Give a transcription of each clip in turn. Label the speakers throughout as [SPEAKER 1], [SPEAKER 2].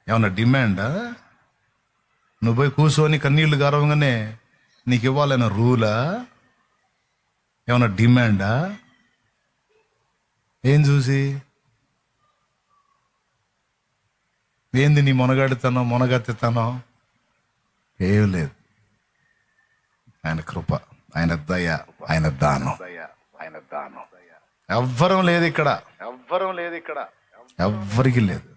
[SPEAKER 1] ఏమన్నా డిమాండా? నువ్వు పోయి కూర్చొని కన్నీళ్లు గర్వంగానే నీకు ఇవ్వాలన్న రూలా? ఏమన్నా డిమాండా? ఏం చూసి ఏంది నీ మొనగెత్తుతానో? ఏం లేదు. ఆయన కృప, ఆయన దయ, ఆయన దానం. ఎవ్వరం లేదు ఇక్కడ, ఎవ్వరికి లేదు.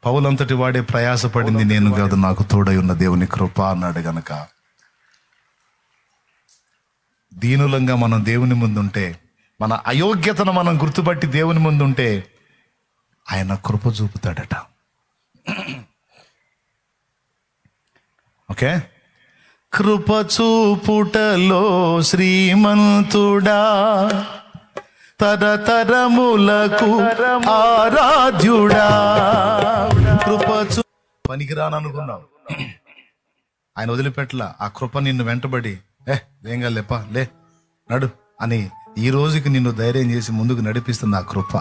[SPEAKER 1] పౌలంతటి వాడే ప్రయాసపడింది నేను కాదు, నాకు తోడై ఉన్న దేవుని కృప అన్నాడు గనక దీనులంగా మనం దేవుని ముందుంటే, మన అయోగ్యతను మనం గుర్తుపట్టి దేవుని ముందుంటే ఆయన కృప చూపుతాడట. ఓకే, కృప చూపుటలో శ్రీమంతుడా, తరతరములకు ఆరాధ్యుడా. కృప పనికిరాను అనుకున్నావు, ఆయన వదిలిపెట్టలా. ఆ కృప నిన్ను వెంటబడి ఏంగా లేపా లే నడు అని ఈ రోజుకి నిన్ను ధైర్యం చేసి ముందుకు నడిపిస్తుంది ఆ కృప.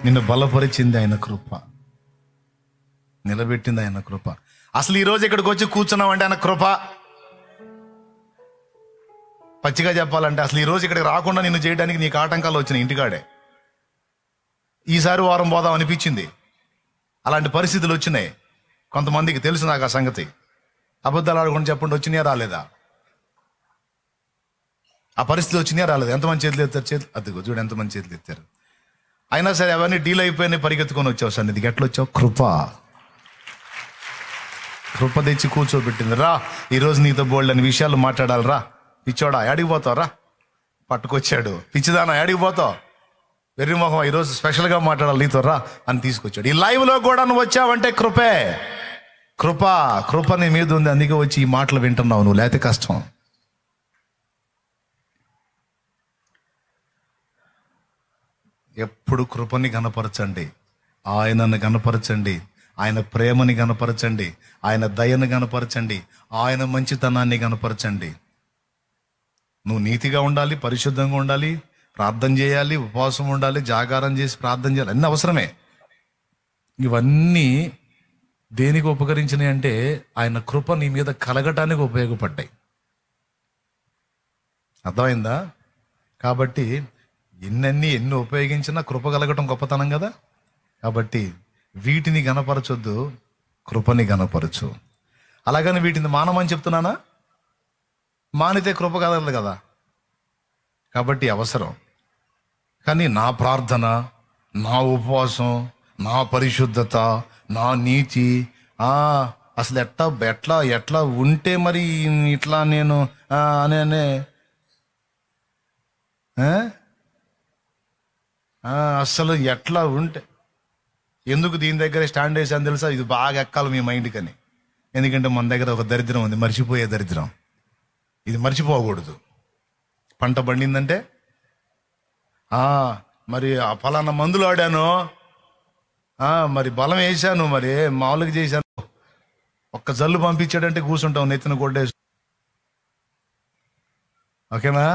[SPEAKER 1] నిన్ను బలపరిచింది ఆయన కృప, నిలబెట్టింది ఆయన కృప. అసలు ఈ రోజు ఇక్కడికి వచ్చి కూర్చున్నామంటే ఆయన కృప. పచ్చిగా చెప్పాలంటే అసలు ఈ రోజు ఇక్కడికి రాకుండా నిన్ను చేయడానికి నీకు ఆటంకాలు వచ్చినాయి ఇంటికాడే. ఈసారి వారం పోదాం అనిపించింది, అలాంటి పరిస్థితులు వచ్చినాయి. కొంతమందికి తెలుసు నాకు ఆ సంగతి. అబద్ధాలు ఆడకుండా చెప్పండి, వచ్చినాయా రాలేదా? ఆ పరిస్థితి వచ్చినాయా రాలేదు? ఎంతమంది చేతులు ఎత్తారు? అదిగో చూడు ఎంతమంది చేతులు ఎత్తారు. అయినా సరే అవన్నీ డీల్ అయిపోయినాయి, పరిగెత్తుకొని వచ్చావు. సార్ నీకు ఎట్లా వచ్చావు? కృప తెచ్చి కూర్చోబెట్టింది. రా ఈరోజు నీతో బోల్డ్ అని విషయాలు మాట్లాడాలి. రా పిచ్చోడా, ఏడికి పోతావు? రా పట్టుకొచ్చాడు. పిచ్చిదానా, ఏడికి పోతావు? వెర్రి మొహం, ఈరోజు స్పెషల్గా మాట్లాడాలి నీతో, రా అని తీసుకొచ్చాడు. ఈ లైవ్లో కూడా నువ్వు వచ్చావంటే కృపే. కృప నీ మీద ఉంది, అందుకే వచ్చి ఈ మాటలు వింటున్నావు నువ్వు, లేకపోతే కష్టం. ఎప్పుడు కృపని గణపరచండి, ఆయనను గణపరచండి, ఆయన ప్రేమని గణపరచండి, ఆయన దయను గణపరచండి, ఆయన మంచితనాన్ని గణపరచండి. నువ్వు నీతిగా ఉండాలి, పరిశుద్ధంగా ఉండాలి, ప్రార్థన చేయాలి, ఉపవాసం ఉండాలి, జాగారం చేసి ప్రార్థన చేయాలి, అన్నీ అవసరమే. ఇవన్నీ దేనికి ఉపకరించినాయి అంటే ఆయన కృప నీ మీద కలగటానికి ఉపయోగపడ్డాయి. అర్థమైందా? కాబట్టి ఎన్ని ఉపయోగించినా కృప కలగటం గొప్పతనం కదా. కాబట్టి వీటిని గణపరచొద్దు, కృపని గణపరచు. అలాగని వీటిని మానమని చెప్తున్నానా? మానితే కృప కదలదు కదా. కాబట్టి అవసరం. కానీ నా ప్రార్థన, నా ఉపవాసం, నా పరిశుద్ధత, నా నీతి, అసలు ఎట్లా ఉంటే మరి ఇట్లా నేను అనే అసలు ఎట్లా ఉంటే ఎందుకు దీని దగ్గర స్టాండ్ వేసాను తెలుసా? ఇది బాగా ఎక్కాలి మీ మైండ్కి అని. ఎందుకంటే మన దగ్గర ఒక దరిద్రం ఉంది, మర్చిపోయే దరిద్రం. ఇది మర్చిపోకూడదు. పంట పండిందంటే మరి ఆ ఫలానా మందులు ఆడాను, మరి బలం వేసాను, మరి మామూలుగా చేశాను, ఒక్క జల్లు పంపించాడంటే కూర్చుంటాం నెత్తిన కొట్టేసి. ఓకేనా?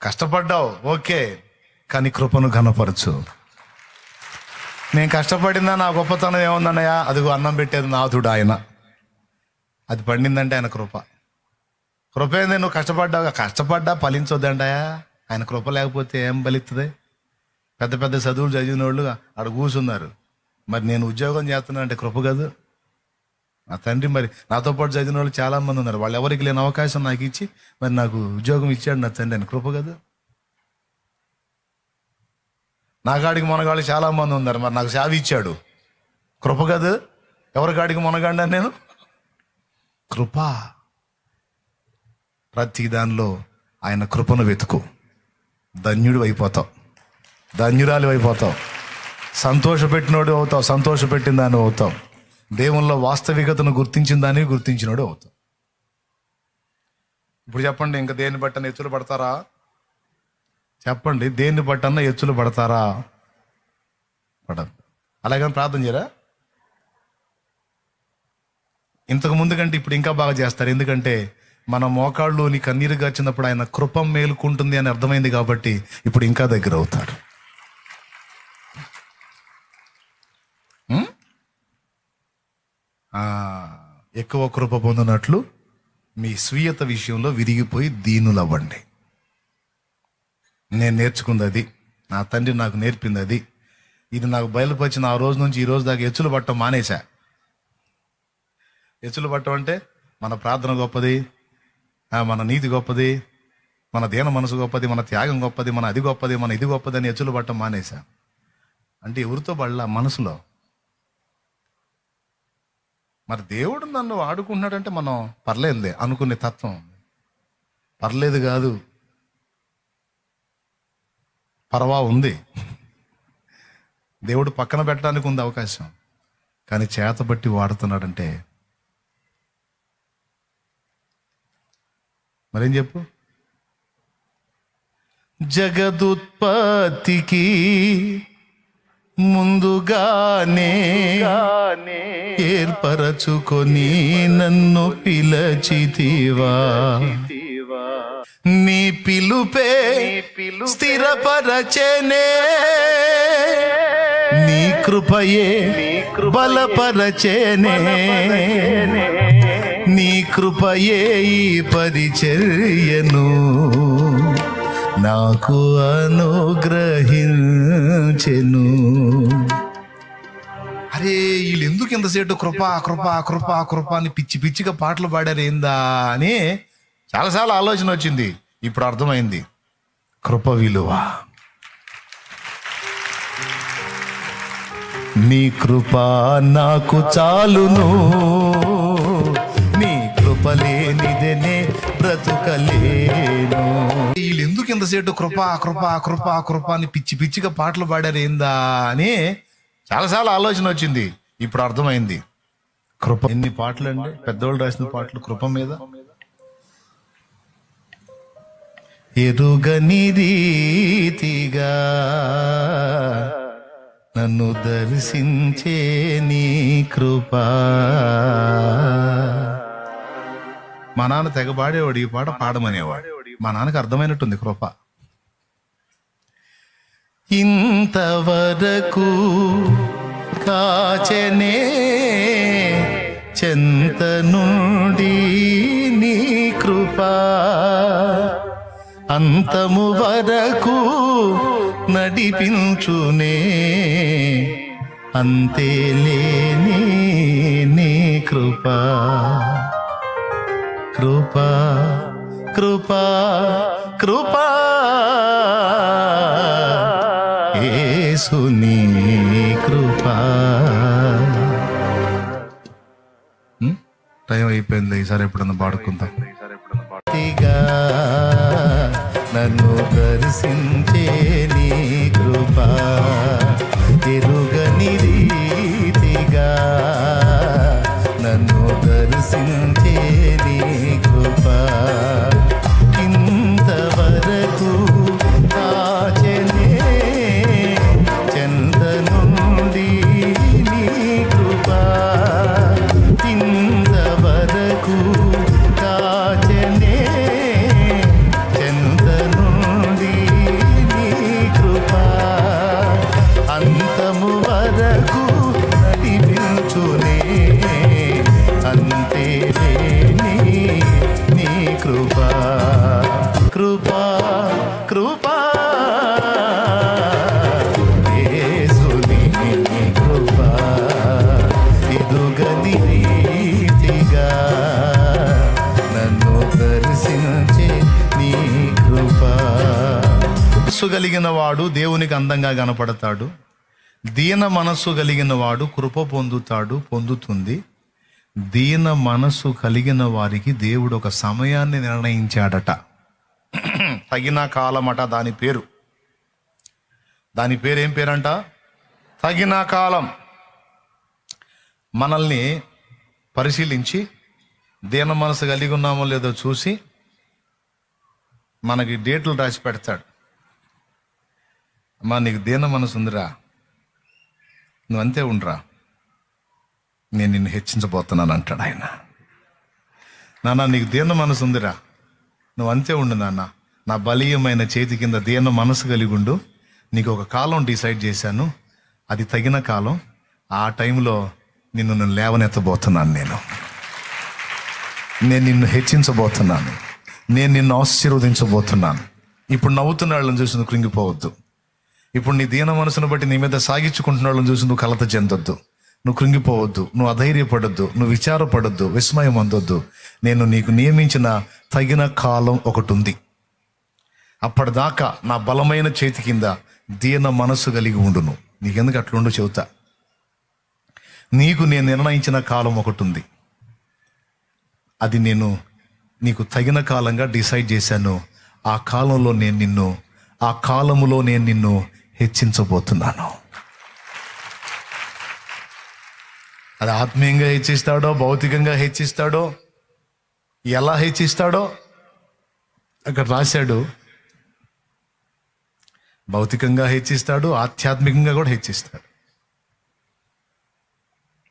[SPEAKER 1] కష్టపడ్డావు ఓకే, కానీ కృపను ఘనపరచు. నేను కష్టపడిందా నా గొప్పతనం ఏముందన్నయ్యా? అదిగో అన్నం పెట్టేది నాథుడు ఆయన. అది పండిందంటే ఆయన కృప. కృప ఏంది? నువ్వు కష్టపడ్డా ఫలించొద్దంటాయా? ఆయన కృప లేకపోతే ఏం ఫలిస్తుంది? పెద్ద పెద్ద చదువులు చదివిన వాళ్ళు అక్కడ కూర్చున్నారు. మరి నేను ఉద్యోగం చేస్తున్నా అంటే కృప కాదు? నా తండ్రి మరి నాతో పాటు చదివిన వాళ్ళు చాలామంది ఉన్నారు, వాళ్ళు ఎవరికి లేని అవకాశం నాకు ఇచ్చి మరి నాకు ఉద్యోగం ఇచ్చాడు నా తండ్రి, అని కృప కాదు? నా కాడికి మొనగాళ్ళు చాలామంది ఉన్నారు, మరి నాకు సేవ ఇచ్చాడు, కృప కాదు? ఎవరి కాడికి మొనగాడినా నేను? కృప. ప్రతి దానిలో ఆయన కృపను వెతుకు, ధన్యుడు అయిపోతావు, ధన్యురాలు అయిపోతావు, సంతోషపెట్టినోడు అవుతావు, సంతోషపెట్టిన దాన్ని అవుతావు, దేవుల్లో వాస్తవికతను గుర్తించినోడు అవుతావు. ఇప్పుడు చెప్పండి, ఇంకా దేన్ని బట్టన్న ఎచ్చులు పడతారా? చెప్పండి, దేన్ని బట్టన్నా ఎచ్చులు పడతారా? పడదు. అలాగని ప్రార్థన చేయరా? ఇంతకు ముందు కంటే ఇప్పుడు ఇంకా బాగా చేస్తారు. ఎందుకంటే మన మోకాళ్ళు నీ కన్నీరు గార్చినప్పుడు ఆయన కృప మేలుకుంటుంది అని అర్థమైంది కాబట్టి ఇప్పుడు ఇంకా దగ్గర అవుతారు. ఎక్కువ కృప పొందినట్లు మీ స్వీయత విషయంలో విరిగిపోయి దీనులవ్వండి. నేను నేర్చుకుంది అది, నా తండ్రి నాకు నేర్పింది అది. ఇది నాకు బయలుపరిచిన ఆ రోజు నుంచి ఈ రోజు దాకా ఎచ్చులు పట్టడం మానేశా. ఎచ్చులు పట్టడం అంటే మన ప్రార్థన గొప్పది, మన నీతి గొప్పది, మన దీన మనసు గొప్పది, మన త్యాగం గొప్పది, మన అది గొప్పది, మన ఇది గొప్పది అని ఎచ్చులు పట్టడం మానేశా. అంటే ఎవరితో పడలా మనసులో. మరి దేవుడు నన్ను వాడుకుంటున్నాడంటే మనం పర్లేదులే అనుకునే తత్వం. పర్లేదు కాదు, పర్వా ఉంది. దేవుడు పక్కన పెట్టడానికి ఉంది అవకాశం, కానీ చేతబట్టి వాడుతున్నాడంటే మరేం చెప్పు. జగదుత్పత్తికి ముందుగానే ఏర్పరచుకొని నన్ను పిలచితివా. నీ పిలుపే స్థిరపరచెనే, నీ కృపయే బలపరచెనే, నీ కృపయే ఈ పరిచర్యను నాకు అనుగ్రహించెను. అరే వీళ్ళు ఎందుకు ఇంతసేటు కృపా కృపా కృపా కృప అని పిచ్చి పిచ్చిగా పాటలు పాడారు ఏందా అని చాలాసార్లు ఆలోచన వచ్చింది. ఇప్పుడు అర్థమైంది కృప విలువ. నీ కృప నాకు చాలును, నీ కృప లేనిదనే బ్రతుకలేను. వీళ్ళు ఎందుకు ఇంతసేటు కృపా కృపా కృపా కృప అని పిచ్చి పిచ్చిగా పాటలు పాడారు ఏందా అని చాలాసార్లు ఆలోచన వచ్చింది. ఇప్పుడు అర్థమైంది కృప. ఎన్ని పాటలు అండి పెద్దోళ్ళు రాసిన పాటలు కృప మీద. ఎరుగని రీతిగా నన్ను దర్శించే నీ కృప. మా నాన్న తెగ పాడేవాడు, ఈ పాట పాడమనేవాడు. మా నాన్నకు అర్థమైనట్టుంది కృప. ఇంతవరకు కాచెనే చెంత నుండి నీ కృప, అంతము వరకు నడిపించునే అంతే లేని నీ కృప. కృపా కృపా కృపా యేసు నీ కృపా. టైం అయిపోయింది, ఈసారి ఎప్పుడన్నా పాడుకుందాం. నన్ను దర్శించే నీ కృపా, ఎరుగని రీతిగా నన్ను దర్శించే నీ కృపా, ఇంతవరకు కాచెనే చెంత నుండి నీ కృపా, ఇంతవరకు కాచెనే చెంత నుండి నీ కృపా, అంతము వరకు నడిపించునే అంతే లేని నీ కృపా. కృపా కృపా యేసు నీ కృపా, ఇదుగని రీతిగా నన్ను దర్శించే నీ కృపా. మనస్సు కలిగిన వాడు దేవునికి అందంగా కనపడతాడు. దీన మనస్సు కలిగిన వాడు కృప పొందుతాడు, పొందుతుంది. దీన మనస్సు కలిగిన వారికి దేవుడు ఒక సమయాన్ని నిర్ణయించాడట, తగిన కాలమట. దాని పేరు ఏం పేరంట? తగిన కాలం. మనల్ని పరిశీలించి దీన మనసు కలిగి ఉన్నామో లేదో చూసి మనకి డేట్లు రాసి పెడతాడు. అమ్మా నీకు దీన మనసు ఉందిరా, నువ్వు అంతే ఉండరా, నేను నిన్ను హెచ్చించబోతున్నాను అంటాడు ఆయన. నాన్న నీకు దీన మనసు ఉందిరా, నువ్వు అంతే ఉండు నాన్న, నా బలీయమైన చేతి కింద దీన మనసు కలిగి ఉండు. నీకు ఒక కాలం డిసైడ్ చేశాను, అది తగిన కాలం. ఆ టైంలో నిన్ను లేవనెత్తబోతున్నాను. నేను నిన్ను హెచ్చించబోతున్నాను. నేను నిన్ను ఆశీర్వదించబోతున్నాను. ఇప్పుడు నవ్వుతున్న వాళ్ళని చూసి నువ్వు కృంగిపోవద్దు. ఇప్పుడు నీ దీన మనసును బట్టి నీ మీద సాగించుకుంటున్న వాళ్ళని చూసి నువ్వు కలత చెందొద్దు. నువ్వు కృంగిపోవద్దు, నువ్వు అధైర్యపడొద్దు, నువ్వు విచారపడొద్దు, విస్మయం అందొద్దు. నేను నీకు నియమించిన తగిన కాలం ఒకటి ఉంది. అప్పటిదాకా నా బలమైన చేతి కింద దీన మనసు కలిగి ఉండును. నీకెందుకు అట్లుండో చెబుతా. నీకు నేను నిర్ణయించిన కాలం ఒకటి ఉంది. అది నేను నీకు తగిన కాలంగా డిసైడ్ చేశాను. ఆ కాలంలో ఆ కాలములో నేను నిన్ను హెచ్చించబోతున్నాను. అది ఆత్మీయంగా హెచ్చిస్తాడో, భౌతికంగా హెచ్చిస్తాడో, ఎలా హెచ్చిస్తాడో అక్కడ రాశాడు. భౌతికంగా హెచ్చిస్తాడు, ఆధ్యాత్మికంగా కూడా హెచ్చిస్తాడు.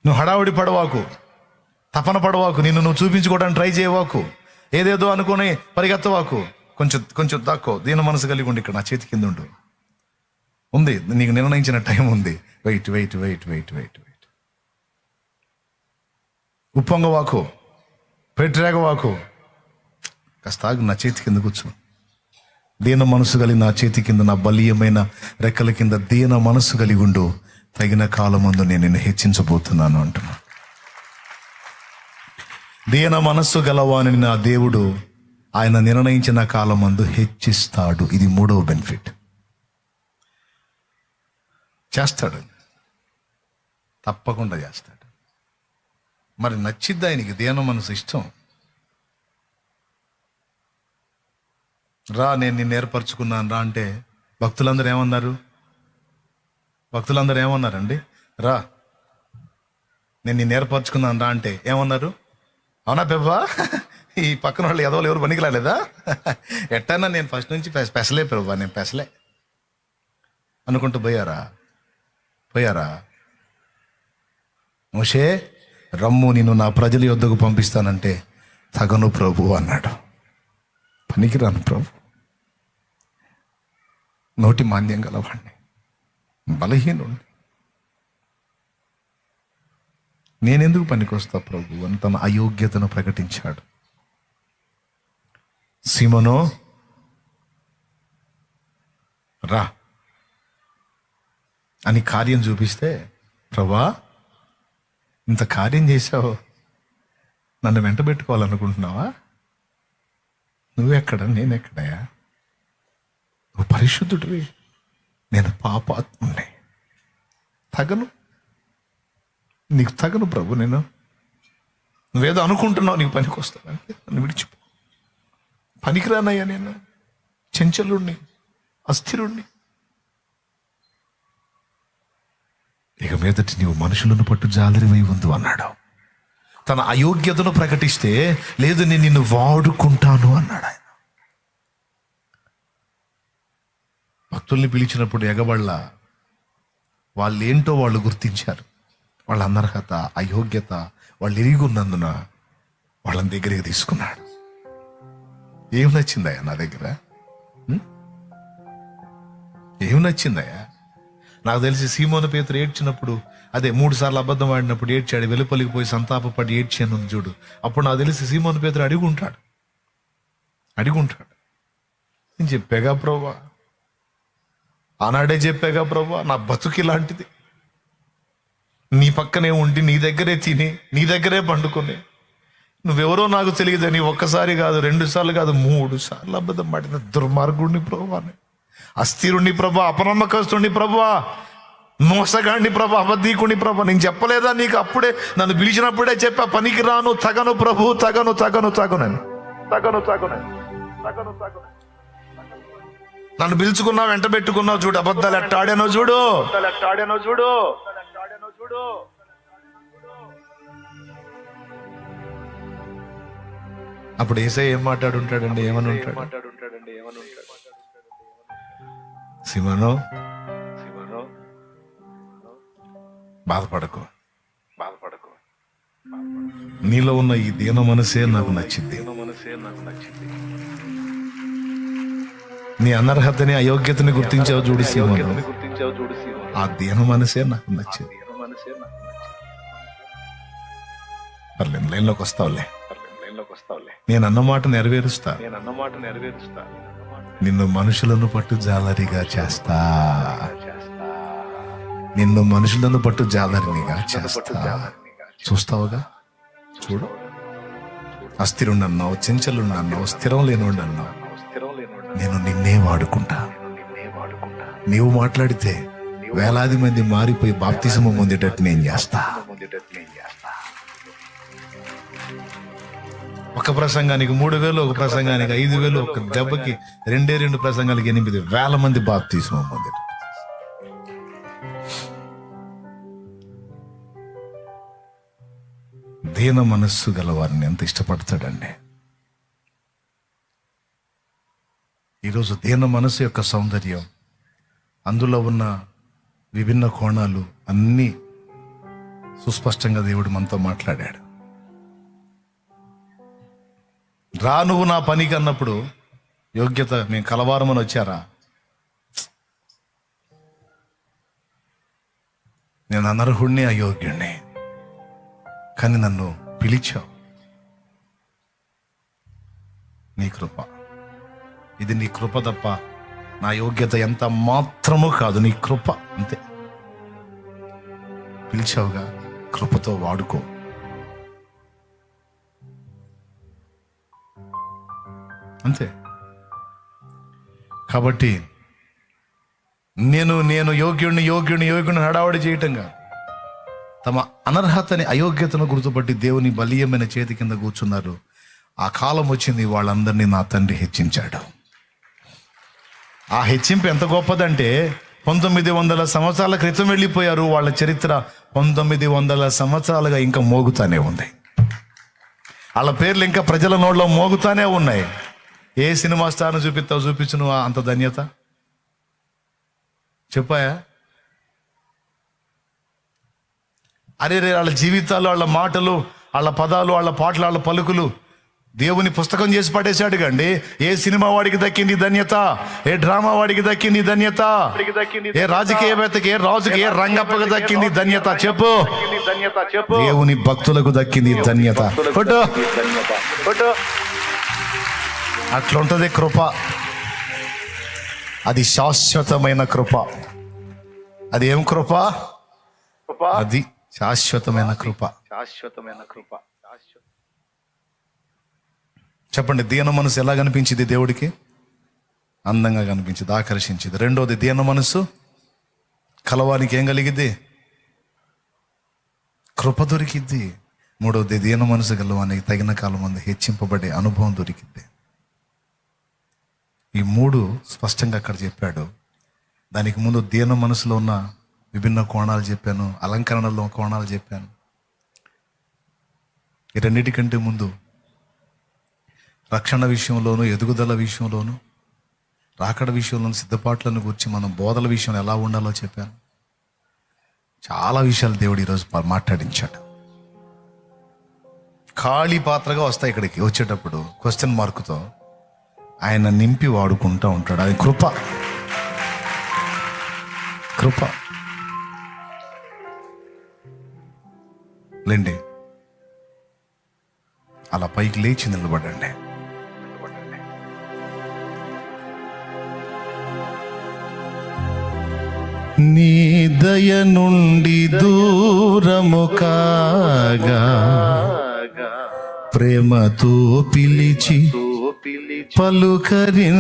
[SPEAKER 1] నువ్వు హడావుడి పడవాకు, తపన పడవాకు, నువ్వు చూపించుకోవడానికి ట్రై చేయవాకు, ఏదేదో అనుకుని పరిగెత్తవాకు. కొంచెం దాక్కో, దీన మనసు కలిగి ఉండి ఇక్కడ నా చేతి కింద ఉంది. నీకు నిర్ణయించిన టైం ఉంది. వెయిట్. ఉప్పొంగవాకు, పెట్టరేగవాకు, కాస్త ఆగు, నా చేతి కింద కూర్చో. దీన మనసు కలిగి నా చేతి కింద, నా బలీయమైన రెక్కల కింద దీన మనసు కలిగి ఉండు. తగిన కాలమందు నేను నిన్ను హెచ్చించబోతున్నాను అంటున్నా. దీన మనస్సు గలవాని నా దేవుడు ఆయన నిర్ణయించిన కాలమందు హెచ్చిస్తాడు. ఇది 3వ బెనిఫిట్. చేస్తాడు, తప్పకుండా చేస్తాడు. మరి నచ్చిద్ది ఆయనకి దీన మనసు ఇష్టం. రా, నేను నిన్ను ఏర్పరచుకున్నాను రా అంటే భక్తులందరూ ఏమన్నారండి? రా, నేను నిన్ను ఏర్పరచుకున్నాను రా అంటే ఏమన్నారు? అవునా పెబ్బా, ఈ పక్కన వాళ్ళు ఎవరు పనికి రాలేదా? ఎట్టన్నా నేను ఫస్ట్ నుంచి పెసలే పెబ్బా, నేను పెసలే అనుకుంటూ పోయారా? మోషే, రమ్ము, నిన్ను నా ప్రజల యొద్దకు పంపిస్తానంటే తగను ప్రభు అన్నాడు. పనికిరాను ప్రభు, నోటి మాంద్యం గలవాణ్ణి, బలహీనుణ్ణి, నేనెందుకు పనికొస్తా ప్రభు అని తన అయోగ్యతను ప్రకటించాడు. సీమోను, రా అని కార్యం చూపిస్తే, ప్రభా ఇంత కార్యం చేశావు, నన్ను వెంట పెట్టుకోవాలనుకుంటున్నావా? నువ్వెక్కడ, నేనెక్కడయా? నువ్వు పరిశుద్ధుడివి, నేను పాపాత్ముణ్ణి, నీకు తగను ప్రభు. నువ్వేదో అనుకుంటున్నావు నీకు పనికి వస్తానంటే నన్ను విడిచిపో. పనికిరానయ్యా, నేను చంచలుణ్ణి, అస్థిరుణ్ణి. ఇక మీదటి నీవు మనుషులను పట్టు జాలరివై ఉందు అన్నాడు. తన అయోగ్యతను ప్రకటిస్తే, లేదు నేను నిన్ను వాడుకుంటాను అన్నాడు ఆయన. భక్తుల్ని పిలిచినప్పుడు ఎగబళ్ళ వాళ్ళేంటో వాళ్ళు గుర్తించారు. వాళ్ళ అనర్హత, అయోగ్యత వాళ్ళు ఎరిగున్నందున వాళ్ళని దగ్గరికి తీసుకున్నాడు. ఏం నచ్చిందయ్యా నా దగ్గర? ఏం నచ్చిందయ్యా? నాకు తెలిసి సీమోను పేతురు ఏడ్చినప్పుడు, అదే 3 సార్లు అబద్ధం ఆడినప్పుడు ఏడ్చాడు, వెలుపలికి పోయి సంతాపపడి ఏడ్చాను చూడు. అప్పుడు నాకు తెలిసి సీమోను పేతురు అడిగుంటాడు. నేను చెప్పాగా ప్రభా, ఆనాడే చెప్పాగా ప్రభా, నా బతుకి లాంటిది, నీ పక్కనే ఉండి, నీ దగ్గరే తిని, నీ దగ్గరే పండుకొని, నువ్వెవరో నాకు తెలియదని 1 సారి కాదు, 2 సార్లు కాదు, 3 సార్లు అబద్ధం ఆడిన దుర్మార్గుడిని ప్రభా, అస్థిరుణ్ణి ప్రభా, అపనమ్మకస్తుణ్ణి ప్రభా, మోసగాడిని ప్రభా, అబద్ధీకుని ప్రభా. నేను చెప్పలేదా నీకు? అప్పుడే నన్ను పిలిచినప్పుడే చెప్పా, పనికి రాను, తగను ప్రభు, తగను. నన్ను పిలుచుకున్నావు, వెంట పెట్టుకున్నావు, చూడు అబద్ధాలు ఎట్టాడానో చూడు. అప్పుడు యేసయ్య ఏం మాట్లాడుంటాడండి? ఏమని ఉంటాడు? సీమోను, బాధపడకు, నీలో ఉన్న ఈ దీన మనసే నాకు నచ్చింది. నీ అనర్హతని, అయోగ్యతని గుర్తించావు చూడు సీమోను, ఆ దీన మనసే నాకు నచ్చింది. పర్లేదు, లైన్లోకి వస్తావులే. నేను అన్నమాట నెరవేరుస్తా. నిన్ను మనుషులను పట్టు జాలరిగా చేస్తా. నిన్ను మనుషులను పట్టు జాలరినిగా చేస్తా. చూస్తావుగా, చూడు. అస్థిరుండన్నావు, చెంచలుండన్నావు, స్థిరం లేనుండన్నావు. నేను నిన్నే వాడుకుంటా. నీవు మాట్లాడితే వేలాది మంది మారిపోయి బాప్తిసము పొందేటట్టు నేను చేస్తా. ఒక ప్రసంగానికి 3,000, ఒక ప్రసంగానికి 5,000, ఒక దెబ్బకి 2 ప్రసంగాలకి 8,000 మంది బాప్తిసము పొందేటట్టు. దీన మనస్సు గలవారిని ఎంత ఇష్టపడతాడండి. ఈరోజు దీన మనస్సు యొక్క సౌందర్యం, అందులో ఉన్న విభిన్న కోణాలు అన్నీ సుస్పష్టంగా దేవుడు మనతో మాట్లాడాడు. రా నువ్వు నా పనికి అన్నప్పుడు యోగ్యత, మేము కలవారమని వచ్చారా? నేను అనర్హుణ్ణి, అయోగ్యుణ్ణి, కానీ నన్ను పిలిచావు. నీ కృప, ఇది నీ కృప తప్ప నా యోగ్యత ఎంత మాత్రమూ కాదు. నీ కృప అంతే. పిలిచావుగా, కృపతో వాడుకో. అంతే. కాబట్టి నేను యోగ్యుడిని హడావడి చేయటం కాదు. తమ అనర్హతని, అయోగ్యతను గుర్తుపట్టి దేవుని బలీయమైన చేతి కింద కూర్చున్నారు. ఆ కాలం వచ్చింది, వాళ్ళందరినీ నా తండ్రి హెచ్చించాడు. ఆ హెచ్చింపు ఎంత గొప్పదంటే 1900 సంవత్సరాల క్రితం వెళ్ళిపోయారు. వాళ్ళ చరిత్ర 1900 సంవత్సరాలుగా ఇంకా మోగుతానే ఉంది. వాళ్ళ పేర్లు ఇంకా ప్రజల నోట్లో మోగుతానే ఉన్నాయి. ఏ సినిమా స్టార్ను చూపించు నువ్వు అంత ధన్యత చెప్పాయా? అరే వాళ్ళ జీవితాలు, వాళ్ళ మాటలు, వాళ్ళ పదాలు, వాళ్ళ పాటలు, వాళ్ళ పలుకులు దేవుని పుస్తకం చేసి పడేశాడు కండి. ఏ సినిమా వాడికి దక్కింది ధన్యత? ఏ డ్రామా వాడికి దక్కింది ధన్యత? ఏ రాజకీయవేత్తకి, ఏ రాజుకి, ఏ రంగప్పకి దక్కింది ధన్యత? చెప్పు. దేవుని భక్తులకు దక్కింది ధన్యత. అట్లుంటది కృప. అది శాశ్వతమైన కృప. అది ఏం కృప? అది శాశ్వతమైన కృప. చెప్పండి, దీన మనసు ఎలా కనిపించింది దేవుడికి? అందంగా కనిపించింది, ఆకర్షించింది. రెండోది, దీన మనసు కలవానికి ఏం కలిగిద్ది? కృప దొరికిద్ది. మూడవది, దీన మనసు గలవానికి తగిన కాలం ముందు హెచ్చింపబడే అనుభవం దొరికిద్ది. ఈ 3 స్పష్టంగా అక్కడ చెప్పాడు. దానికి ముందు దీన మనసులో ఉన్న విభిన్న కోణాలు చెప్పాను, అలంకరణలో కోణాలు చెప్పాను. ఈ రెండింటికంటే ముందు రక్షణ విషయంలోనూ, ఎదుగుదల విషయంలోనూ, రాకడ విషయంలోనూ, సిద్ధపాట్లను గురించి, మనం బోధల విషయంలో ఎలా ఉండాలో చెప్పాను. చాలా విషయాలు దేవుడు ఈరోజు మాట్లాడించాడు. ఖాళీ పాత్రగా వస్తాయి ఇక్కడికి వచ్చేటప్పుడు క్వశ్చన్ మార్కుతో. ఆయన నింపి వాడుకుంటూ ఉంటాడు. అది కృప. కృప లేండి. అలా పైకి లేచి నిలబడండి. నీ దయ నుండి దూరము కాగా ప్రేమతో పిలిచి పలుకరించితివే.